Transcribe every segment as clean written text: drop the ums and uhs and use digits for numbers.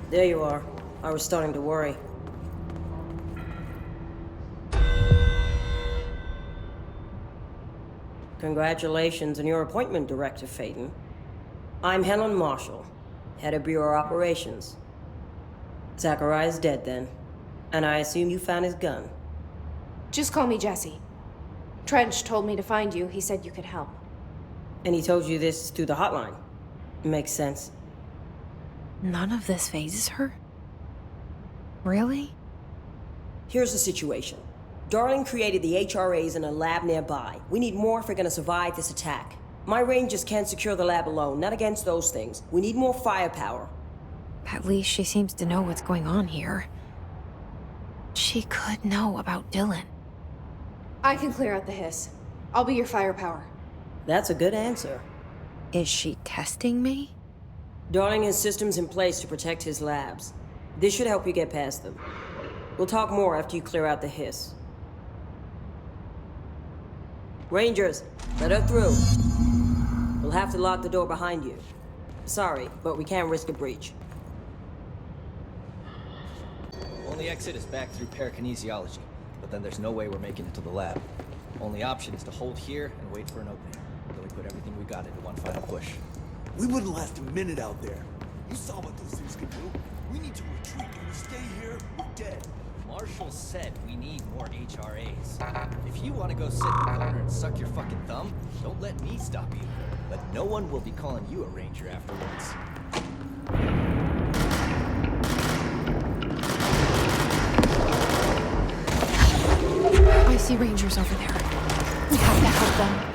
There you are. I was starting to worry. Congratulations on your appointment, Director Phaeton. I'm Helen Marshall, head of Bureau Operations. Zachariah's dead then, and I assume you found his gun. Just call me Jesse. Trench told me to find you. He said you could help. And he told you this through the hotline. Makes sense. None of this phases her? Really? Here's the situation. Darling created the HRAs in a lab nearby. We need more if we're gonna survive this attack. My rangers can't secure the lab alone, not against those things. We need more firepower. At least she seems to know what's going on here. She could know about Dylan. I can clear out the hiss. I'll be your firepower. That's a good answer. Is she testing me? Darling has systems in place to protect his labs. This should help you get past them. We'll talk more after you clear out the hiss. Rangers, let her through. We'll have to lock the door behind you. Sorry, but we can't risk a breach. Only exit is back through parakinesiology, but then there's no way we're making it to the lab. Only option is to hold here and wait for an opening. Then we put everything we got into one final push. We wouldn't last a minute out there. You saw what those things could do. We need to retreat. If we stay here, we're dead. Marshall said we need more HRAs. If you want to go sit in the corner and suck your fucking thumb, don't let me stop you. But no one will be calling you a ranger afterwards. I see rangers over there. We have to help them.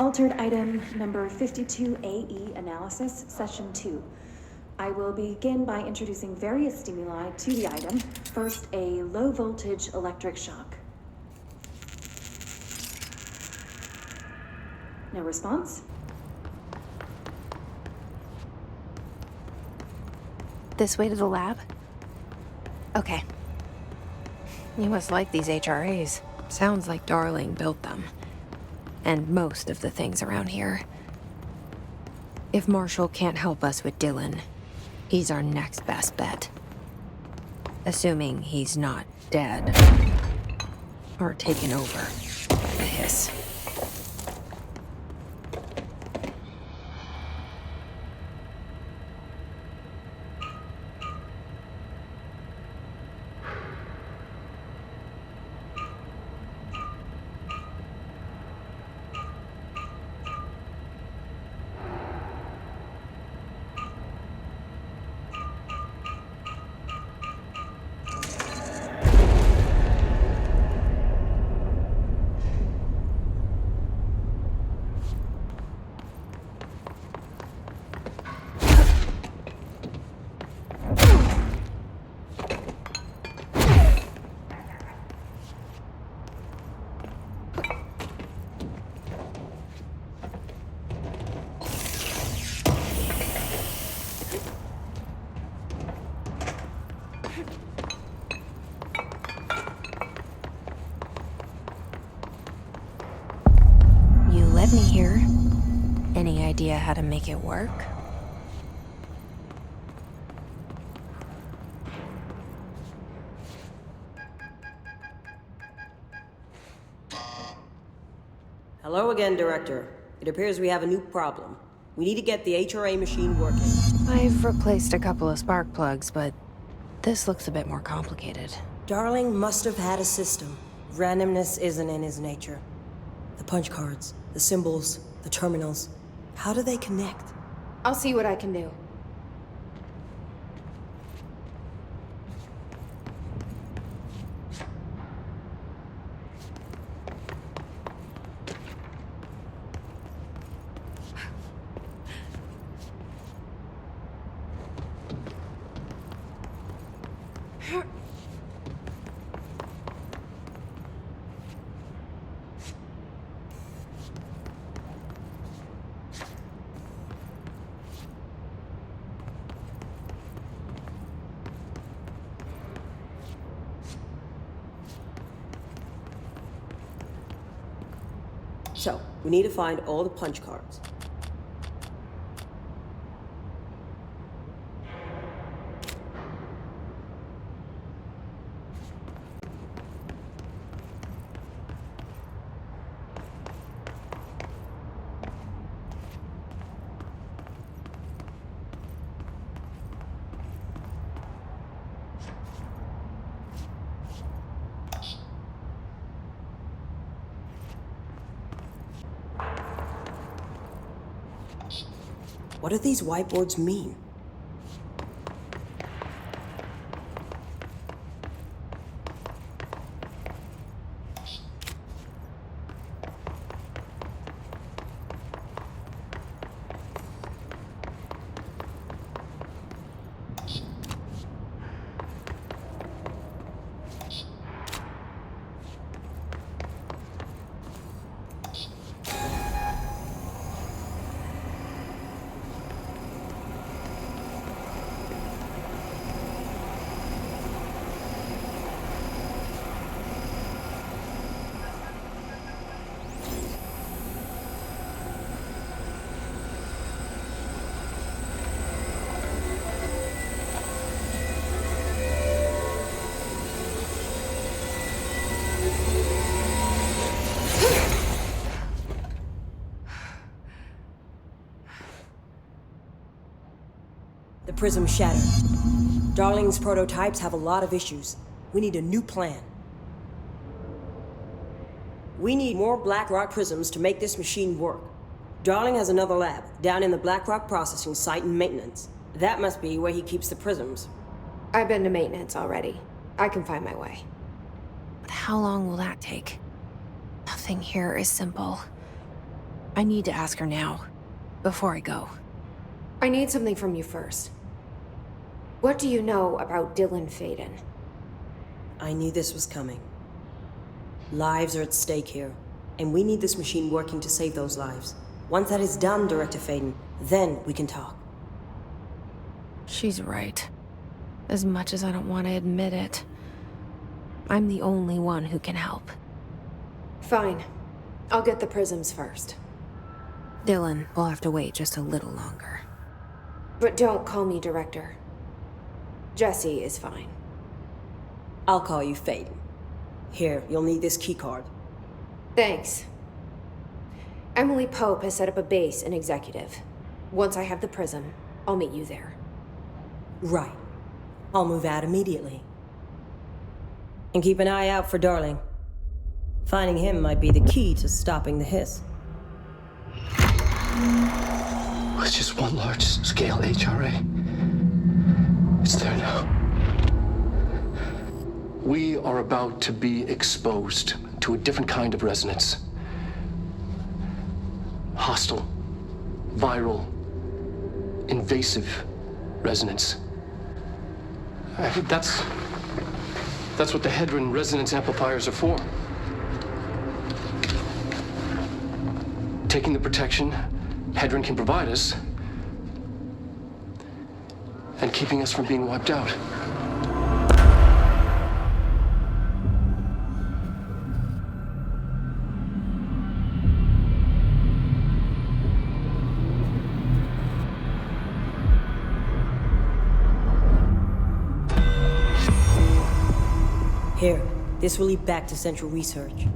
Altered item number 52AE analysis, session 2. I will begin by introducing various stimuli to the item. First, a low voltage electric shock. No response? This way to the lab? Okay. You must like these HRAs. Sounds like Darling built them. And most of the things around here. If Marshall can't help us with Dylan, he's our next best bet. Assuming he's not dead. Or taken over. The hiss. Led me here. Any idea how to make it work? Hello again, Director. It appears we have a new problem. We need to get the HRA machine working. I've replaced a couple of spark plugs, but this looks a bit more complicated. Darling must have had a system. Randomness isn't in his nature. The punch cards, the symbols, the terminals. How do they connect? I'll see what I can do. So, we need to find all the punch cards. What do these whiteboards mean? The prism shattered. Darling's prototypes have a lot of issues. We need a new plan. We need more Blackrock prisms to make this machine work. Darling has another lab, down in the Blackrock processing site in maintenance. That must be where he keeps the prisms. I've been to maintenance already. I can find my way. But how long will that take? Nothing here is simple. I need to ask her now, before I go. I need something from you first. What do you know about Dylan Faden? I knew this was coming. Lives are at stake here, and we need this machine working to save those lives. Once that is done, Director Faden, then we can talk. She's right. As much as I don't want to admit it. I'm the only one who can help. Fine. I'll get the prisms first. Dylan will have to wait just a little longer. But don't call me Director. Jesse is fine. I'll call you Faden. Here, you'll need this keycard. Thanks. Emily Pope has set up a base in Executive. Once I have the prism, I'll meet you there. Right. I'll move out immediately. And keep an eye out for Darling. Finding him might be the key to stopping the hiss. It's just one large-scale HRA. It's there now. We are about to be exposed to a different kind of resonance. Hostile, viral, invasive resonance. I think that's what the Hedron resonance amplifiers are for. Taking the protection Hedron can provide us, and keeping us from being wiped out. Here, this will lead back to Central Research.